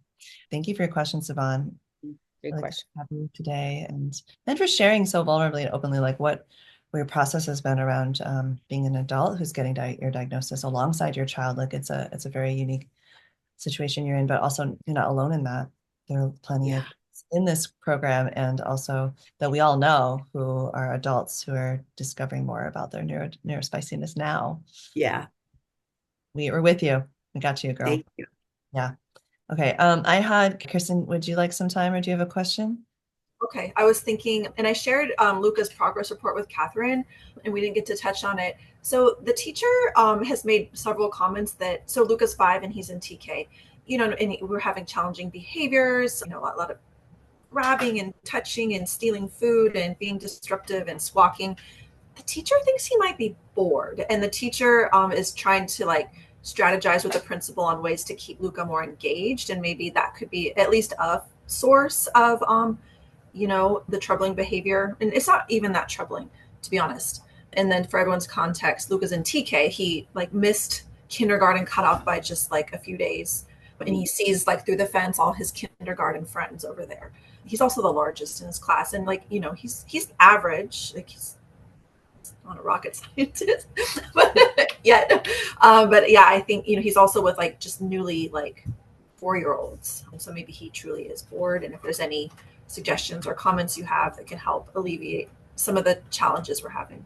Thank you for your question, Siobhan. Great Really good question. to have you today, and for sharing so vulnerably and openly, like what your process has been around being an adult who's getting your diagnosis alongside your child. Like it's a very unique situation you're in, but also you're not alone in that. There are plenty Yeah. of in this program, and also that we all know, who are adults who are discovering more about their neurospiciness now. Yeah. We're with you. We got you, girl. Thank you. Yeah. Okay. I had Kirsten, would you like some time, or do you have a question? Okay, I was thinking, and I shared Luca's progress report with Kathryn, and we didn't get to touch on it. So the teacher has made several comments that, so Luca's 5 and he's in TK, and we're having challenging behaviors, a lot of grabbing and touching and stealing food and being disruptive and squawking. The teacher thinks he might be bored, and the teacher is trying to like strategize with the principal on ways to keep Luca more engaged, and maybe that could be at least a source of the troubling behavior, and it's not even that troubling, to be honest. And then for everyone's context, Luca's in TK. He like missed kindergarten cut off by just like a few days, and he sees like through the fence all his kindergarten friends over there. He's also the largest in his class, and like he's average, like he's not a rocket scientist, but yet, but yeah, I think he's also with like just newly like 4-year-olds, so maybe he truly is bored. And if there's any suggestions or comments you have that can help alleviate some of the challenges we're having.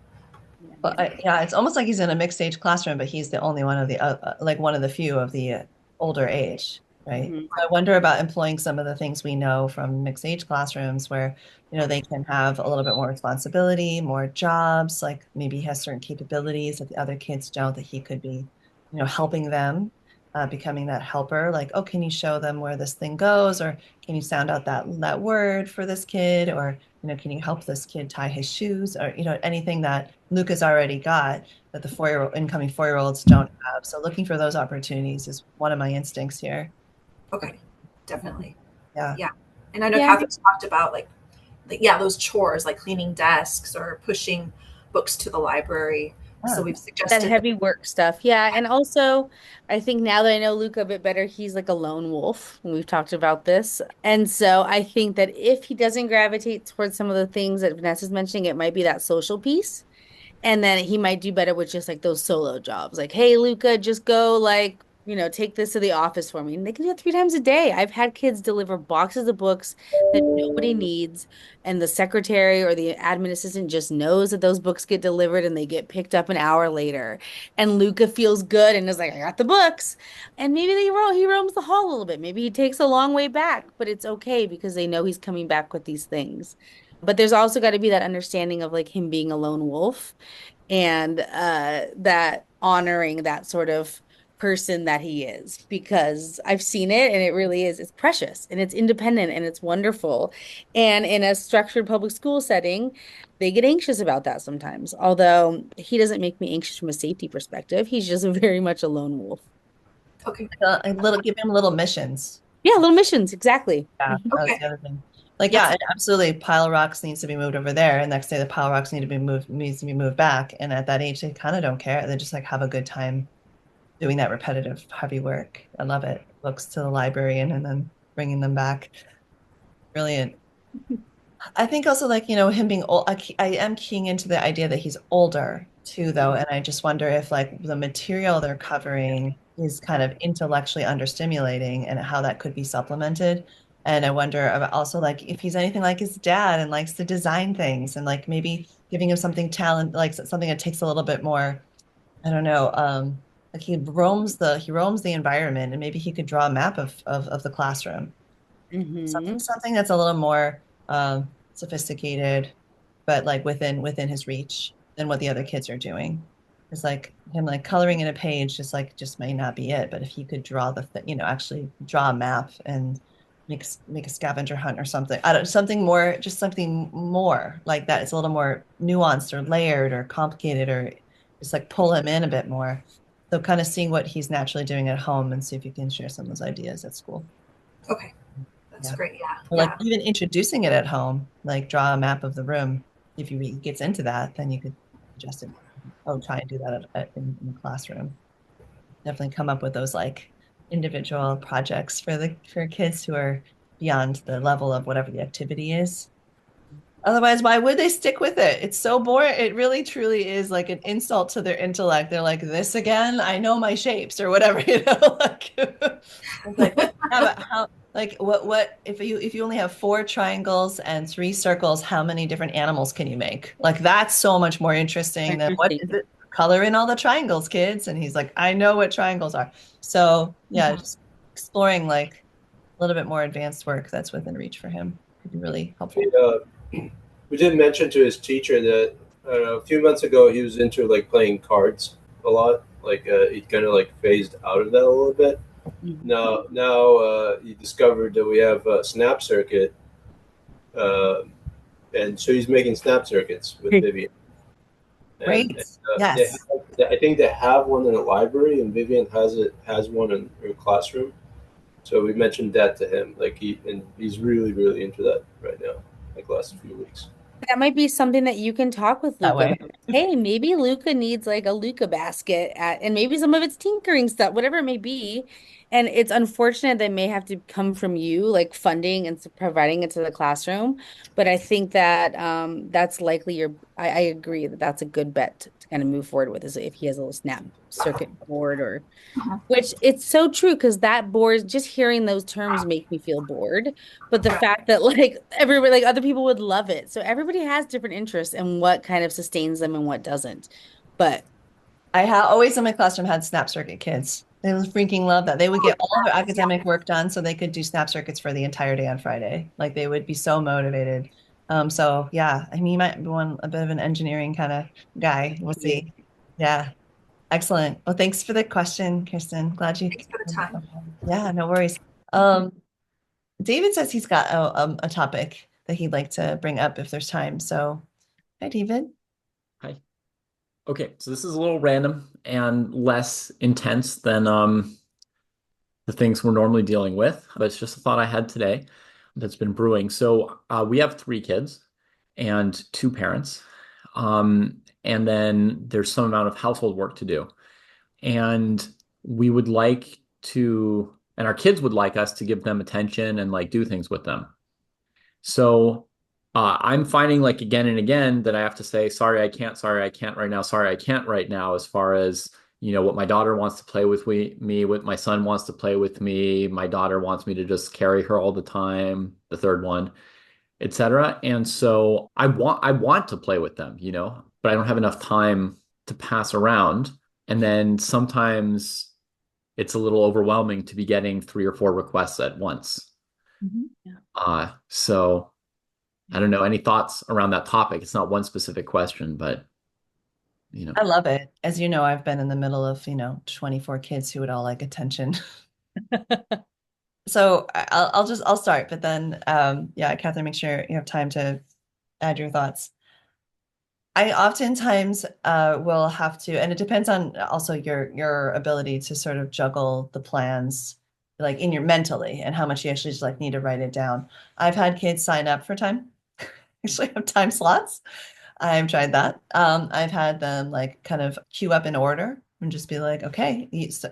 Well, yeah, it's almost like he's in a mixed age classroom, but he's the only one of the like one of the few of the older age, right? Mhm. I wonder about employing some of the things we know from mixed age classrooms where, they can have a little bit more responsibility, more jobs, like maybe he has certain capabilities that the other kids don't, that he could be, helping them, becoming that helper. Like, oh, can you show them where this thing goes? Or can you sound out that word for this kid? Or, can you help this kid tie his shoes? Or, anything that Luca's already got that the incoming 4-year-olds don't have. So looking for those opportunities is one of my instincts here. Okay, definitely. Yeah. Yeah. And I know Yeah. Kathryn's talked about like those chores, like cleaning desks or pushing books to the library. So Yeah. we've That suggested heavy work stuff. Yeah. And also, I think now that I know Luca a bit better, he's like a lone wolf. And we've talked about this. And so I think that if he doesn't gravitate towards some of the things that Vanessa's mentioning, it might be that social piece. And then he might do better with just like those solo jobs. Like, hey, Luca, just go like, take this to the office for me. And they can do it 3 times a day. I've had kids deliver boxes of books that nobody needs. And the secretary or the admin assistant just knows that those books get delivered and they get picked up an hour later. And Luca feels good and is like, I got the books. And maybe he roams the hall a little bit. Maybe he takes a long way back, but it's okay because they know he's coming back with these things. But there's also got to be that understanding of like him being a lone wolf and that honoring that sort of person that he is, because I've seen it and it really is. It's precious and it's independent and it's wonderful. And in a structured public school setting, they get anxious about that sometimes. Although he doesn't make me anxious from a safety perspective. He's just very much a lone wolf. okay. Give him little missions. Yeah, little missions, exactly. Yeah, Mhm. that was Okay. the other thing. Like, yeah, and absolutely, pile of rocks needs to be moved over there, and next day the pile of rocks needs to be moved back. And at that age, they kind of don't care. They just like have a good time doing that repetitive, heavy work. I love it. Books to the librarian and then bringing them back. Brilliant. I think also like, him being old, I am keying into the idea that he's older too, though. And I just wonder if like the material they're covering is kind of intellectually understimulating and how that could be supplemented. And I wonder about also like if he's anything like his dad and likes to design things and like maybe giving him something like something that takes a little bit more, I don't know, like he roams the environment and maybe he could draw a map of the classroom. Mhm. Something that's a little more sophisticated, but like within his reach than what the other kids are doing. It's like him like coloring in a page just may not be it, but if he could draw actually draw a map and make a scavenger hunt or something. Something more like that. It's a little more nuanced or layered or complicated or just like pull him in a bit more. So kind of seeing what he's naturally doing at home and see if you can share some of those ideas at school. Okay. That's great. Yeah. Or like even introducing it at home, like draw a map of the room. If he gets into that, then you could suggest it. Oh, try and do that in the classroom. Definitely come up with those like individual projects for kids who are beyond the level of whatever the activity is. Otherwise, why would they stick with it? It's so boring. It really truly is like an insult to their intellect. They're like, this again? I know my shapes or whatever, like, it's like, yeah, but how, like, what, if you only have 4 triangles and 3 circles, how many different animals can you make? Like, that's so much more interesting than what is it? Color in all the triangles, kids. And he's like, I know what triangles are. So yeah, just exploring like a little bit more advanced work that's within reach for him could be really helpful. We did mention to his teacher that a few months ago he was into like playing cards a lot. Like he kind of like phased out of that a little bit. Now he discovered that we have a snap circuit, and so he's making snap circuits with Vivian. Great. Yes. I think they have one in the library, and Vivian has one in her classroom. So we mentioned that to him, like he's really into that right now, like the last few weeks. That might be something that you can talk with That Luca way. about. Hey, maybe Luca needs like a Luca basket and maybe some of it's tinkering stuff, whatever it may be. And it's unfortunate that may have to come from you, like funding and providing it to the classroom. But I think that that's likely I agree that that's a good bet to kind of move forward with is if he has a little snap circuit board or which it's so true because that bores just hearing those terms make me feel bored. But the fact that like everybody, like other people would love it. So everybody has different interests and what kind of sustains them and what doesn't. But I always in my classroom had snap circuit kids. They would freaking love that. They would get all of their academic work done so they could do snap circuits for the entire day on Friday. Like they would be so motivated. So yeah, I mean, you might be a bit of an engineering kind of guy. We'll see. Yeah. Excellent. Well, thanks for the question, Kirsten. Glad you. Thanks for the time. Yeah, no worries. David says he's got a topic that he'd like to bring up if there's time. So, hi, David. Hi. Okay, so this is a little random and less intense than the things we're normally dealing with, but it's just a thought I had today that's been brewing. So we have 3 kids and 2 parents. And then there's some amount of household work to do. And we would like to, and our kids would like us to give them attention and like do things with them. So I'm finding like again and again that I have to say, sorry, I can't right now, sorry, I can't right now, as far as, you know, what my daughter wants to play with me, what my son wants to play with me, my daughter wants me to just carry her all the time, the third one, etc. And so I want to play with them, you know, but I don't have enough time to pass around. And then sometimes it's a little overwhelming to be getting 3 or 4 requests at once. So I don't know, any thoughts around that topic? It's not one specific question, but you know. I love it. As you know, I've been in the middle of, 24 kids who would all like attention. So I'll start, but then, yeah, Kathryn, make sure you have time to add your thoughts. I oftentimes will have to, and it depends on also your ability to sort of juggle the plans, like in your mentally, and how much you actually just like need to write it down. I've had kids sign up for time, actually have time slots. I've tried that. I've had them like kind of queue up in order and just be like, okay,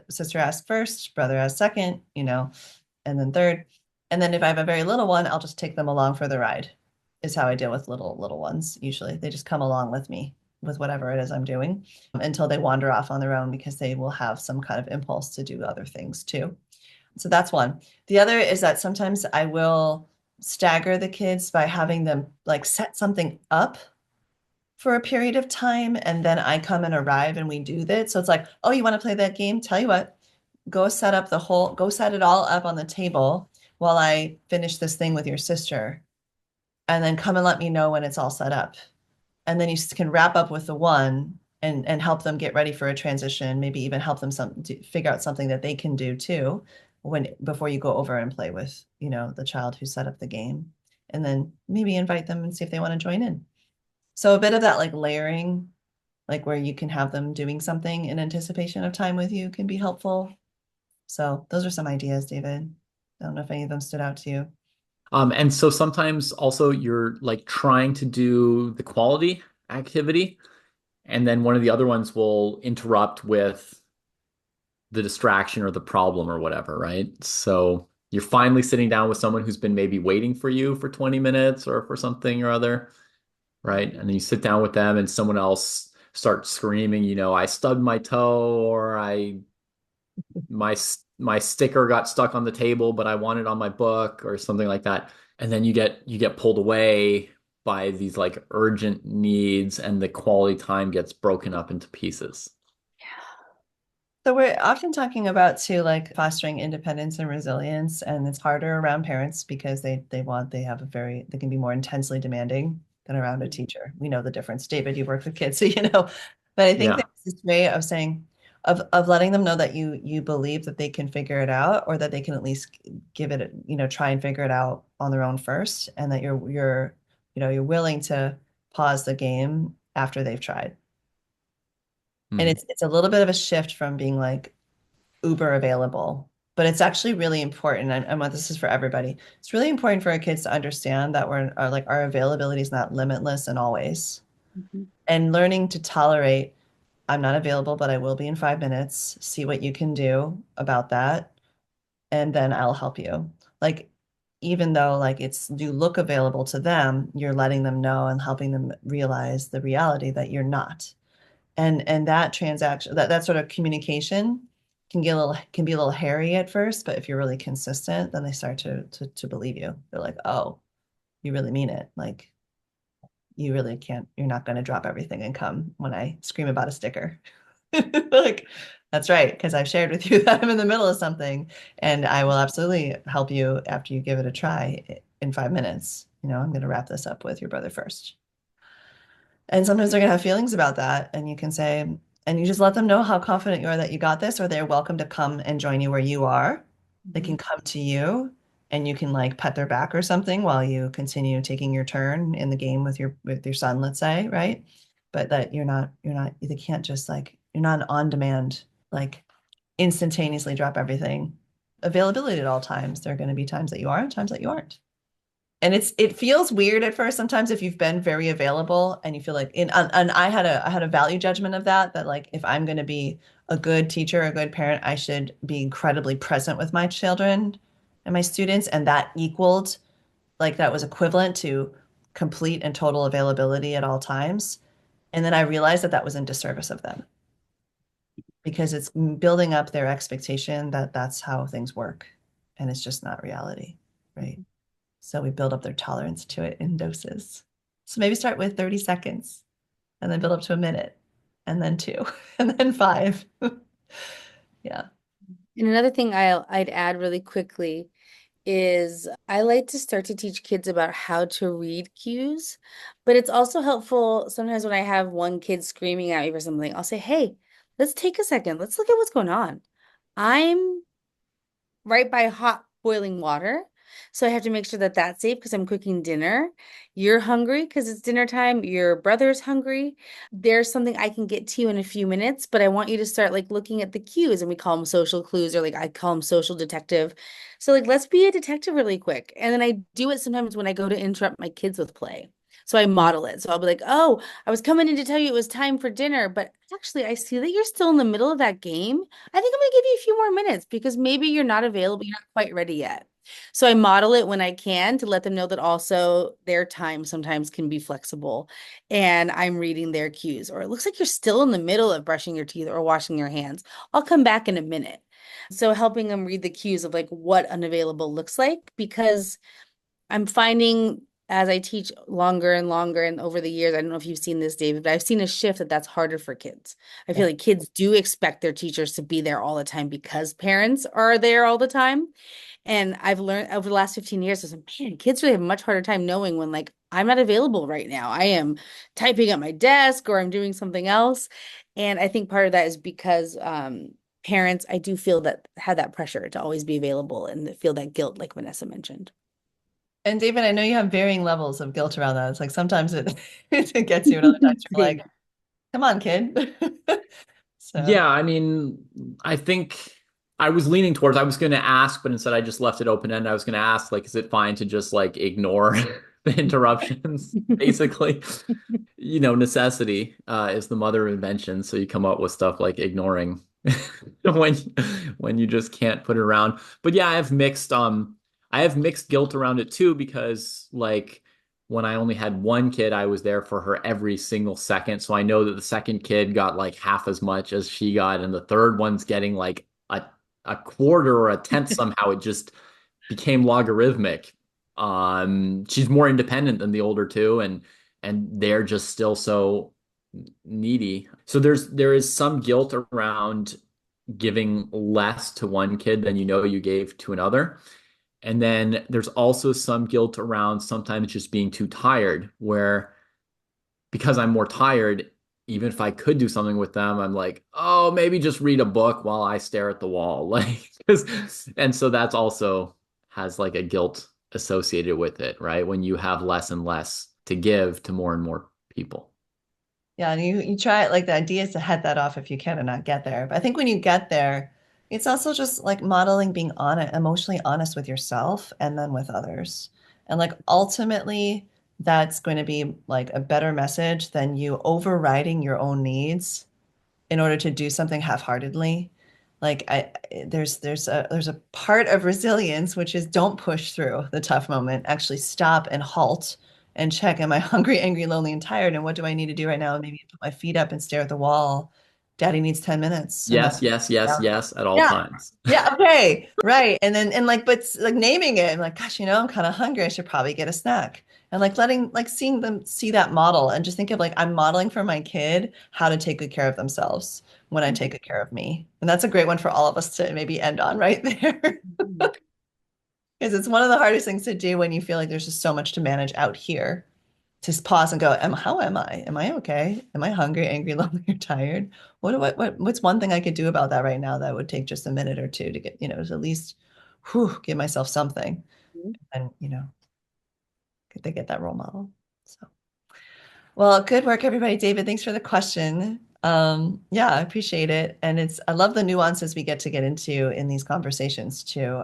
sister asked first, brother asked second, and then third. And then if I have a very little one, I'll just take them along for the ride, is how I deal with little ones. Usually they just come along with me with whatever it is I'm doing until they wander off on their own because they will have some kind of impulse to do other things too. So that's one. The other is that sometimes I will stagger the kids by having them like set something up for a period of time, and then I come and arrive and we do that. So it's like, oh, you want to play that game? Tell you what, go set it all up on the table while I finish this thing with your sister, and then come and let me know when it's all set up. And then you can wrap up with the one and help them get ready for a transition, maybe even help them figure out something that they can do too before you go over and play with, the child who set up the game, and then maybe invite them and see if they want to join in. So a bit of that like layering, like where you can have them doing something in anticipation of time with you, can be helpful. So those are some ideas, David. I don't know if any of them stood out to you. And so sometimes also you're like trying to do the quality activity, and then one of the other ones will interrupt with the distraction or the problem or whatever, right? So you're finally sitting down with someone who's been maybe waiting for you for 20 minutes or for something or other, right? And then you sit down with them and someone else starts screaming, I stubbed my toe, or my sticker got stuck on the table, but I want it on my book, or something like that. And then you get pulled away by these like urgent needs, and the quality time gets broken up into pieces. So we're often talking about too, like fostering independence and resilience, and it's harder around parents because they can be more intensely demanding than around a teacher. We know the difference. David, you work with kids, so but I think there's this way of saying, of letting them know that you believe that they can figure it out, or that they can at least give it, try and figure it out on their own first, and that you're willing to pause the game after they've tried. And it's a little bit of a shift from being like uber available, but it's actually really important. And what this is for everybody. It's really important for our kids to understand that our availability is not limitless and always. And learning to tolerate, I'm not available, but I will be in 5 minutes. See what you can do about that, and then I'll help you. Like, even though like you look available to them, you're letting them know and helping them realize the reality that you're not. And that transaction, that sort of communication can be a little hairy at first, but if you're really consistent, then they start to believe you. They're like, oh, you really mean it. Like, you really can't, you're not going to drop everything and come when I scream about a sticker. Like, that's right, because I've shared with you that I'm in the middle of something, and I will absolutely help you after you give it a try in 5 minutes. I'm going to wrap this up with your brother first. And sometimes they're going to have feelings about that, and you can say, and you just let them know how confident you are that you got this, or they're welcome to come and join you where you are. They can come to you, and you can like pet their back or something while you continue taking your turn in the game with your son, let's say, right? But that they can't just like, you're not an on-demand, like instantaneously drop everything. Availability at all times. There are going to be times that you are and times that you aren't. And it feels weird at first sometimes if you've been very available and you feel like and I had a value judgment of that like if I'm going to be a good teacher, a good parent, I should be incredibly present with my children and my students, and that was equivalent to complete and total availability at all times. And then I realized that was in disservice of them, because it's building up their expectation that that's how things work, and it's just not reality, right? So we build up their tolerance to it in doses. So maybe start with 30 seconds and then build up to a minute and then 2 and then 5. Yeah. And another thing I'd add really quickly is I like to start to teach kids about how to read cues, but it's also helpful sometimes when I have one kid screaming at me for something, I'll say, hey, let's take a second. Let's look at what's going on. I'm right by hot boiling water. So I have to make sure that that's safe because I'm cooking dinner. You're hungry because it's dinner time. Your brother's hungry. There's something I can get to you in a few minutes, but I want you to start like looking at the cues, and we call them social clues, or like I call them social detective. So like, let's be a detective really quick. And then I do it sometimes when I go to interrupt my kids with play. So I model it. So I'll be like, oh, I was coming in to tell you it was time for dinner, but actually I see that you're still in the middle of that game. I think I'm going to give you a few more minutes because maybe you're not available. You're not quite ready yet. So I model it when I can to let them know that also their time sometimes can be flexible, and I'm reading their cues. Or it looks like you're still in the middle of brushing your teeth or washing your hands. I'll come back in a minute. So helping them read the cues of like what unavailable looks like, because I'm finding as I teach longer and longer and over the years, I don't know if you've seen this, David, but I've seen a shift that's harder for kids. I feel like kids do expect their teachers to be there all the time because parents are there all the time. And I've learned over the last 15 years, I said, man, kids really have a much harder time knowing when like I'm not available right now. I am typing at my desk or I'm doing something else. And I think part of that is because parents, I do feel that have that pressure to always be available and feel that guilt, like Vanessa mentioned. And David, I know you have varying levels of guilt around that. It's like sometimes it it gets you, and other times you're like, come on, kid. So Yeah, I mean, I think I was leaning towards, I was going to ask, but instead I just left it open ended. I was going to ask, like, is it fine to just like ignore the interruptions? Basically, necessity is the mother of invention. So you come up with stuff like ignoring when you just can't put it around. But yeah, I have mixed guilt around it too, because like when I only had one kid, I was there for her every single second. So I know that the second kid got like half as much as she got, and the third one's getting like a quarter or a tenth somehow. It just became logarithmic. She's more independent than the older two, and they're just still so needy. So there is some guilt around giving less to one kid than you gave to another. And then there's also some guilt around sometimes just being too tired, where because I'm more tired, even if I could do something with them, I'm like, oh, maybe just read a book while I stare at the wall. And so that's also has like a guilt associated with it, right? When you have less and less to give to more and more people. Yeah, and you try it, like the idea is to head that off if you can and not get there. But I think when you get there, It's also just like modeling being honest, emotionally honest with yourself and then with others. And like ultimately, that's going to be like a better message than you overriding your own needs in order to do something half-heartedly. Like there's a part of resilience which is don't push through the tough moment. Actually stop and halt and check, am I hungry, angry, lonely, and tired? And what do I need to do right now? Maybe put my feet up and stare at the wall. Daddy needs 10 minutes. And Yes, that's yes, yes, yeah. yes, at all Yeah. times. Yeah, okay. Right. And then but like naming it, I'm like, gosh, I'm kind of hungry. I should probably get a snack. And like seeing them see that model and just think of like I'm modeling for my kid how to take good care of themselves when I take good care of me. And that's a great one for all of us to maybe end on right there. Because it's one of the hardest things to do when you feel like there's just so much to manage out here. Just pause and go, how am I? Am I okay? Am I hungry, angry, lonely, or tired? What's one thing I could do about that right now that would take just a minute or two to get, to at least give myself something. And, could they get that role model? So, well, good work, everybody. David, thanks for the question. Yeah, I appreciate it. And I love the nuances we get into in these conversations too.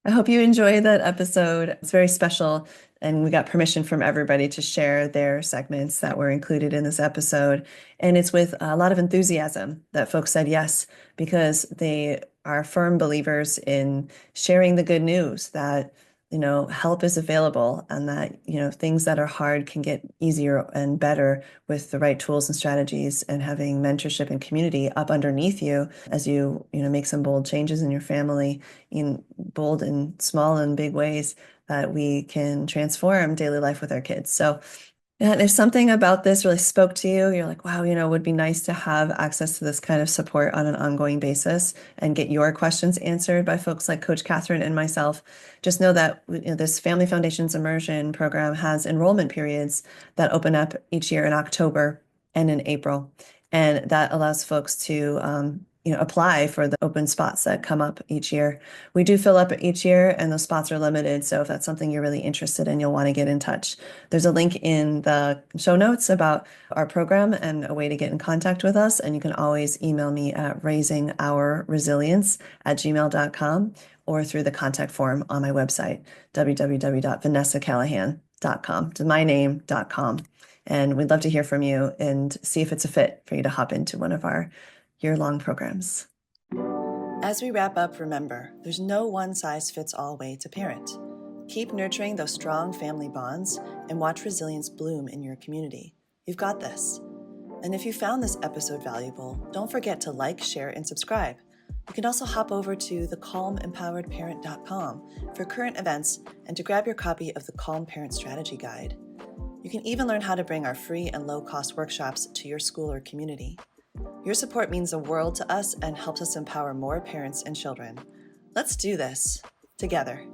I hope you enjoyed that episode. It's very special, and we got permission from everybody to share their segments that were included in this episode. And it's with a lot of enthusiasm that folks said yes, because they are firm believers in sharing the good news that help is available, and that things that are hard can get easier and better with the right tools and strategies, and having mentorship and community up underneath you as you make some bold changes in your family, in bold and small and big ways that we can transform daily life with our kids. So yeah, if something about this really spoke to you, you're like, wow, it would be nice to have access to this kind of support on an ongoing basis and get your questions answered by folks like Coach Kathryn and myself. Just know that this Family Foundation's Immersion Program has enrollment periods that open up each year in October and in April. And that allows folks to apply for the open spots that come up each year. We do fill up each year, and those spots are limited. So if that's something you're really interested in, you'll want to get in touch. There's a link in the show notes about our program and a way to get in contact with us. And you can always email me at raisingourresilience@gmail.com or through the contact form on my website, www.vanessacallaghan.com, to myname.com. And we'd love to hear from you and see if it's a fit for you to hop into one of our year-long programs. As we wrap up, remember, there's no one-size-fits-all way to parent. Keep nurturing those strong family bonds and watch resilience bloom in your community. You've got this. And if you found this episode valuable, don't forget to like, share, and subscribe. You can also hop over to thecalmempoweredparent.com for current events and to grab your copy of the Calm Parent Strategy Guide. You can even learn how to bring our free and low-cost workshops to your school or community. Your support means the world to us and helps us empower more parents and children. Let's do this together.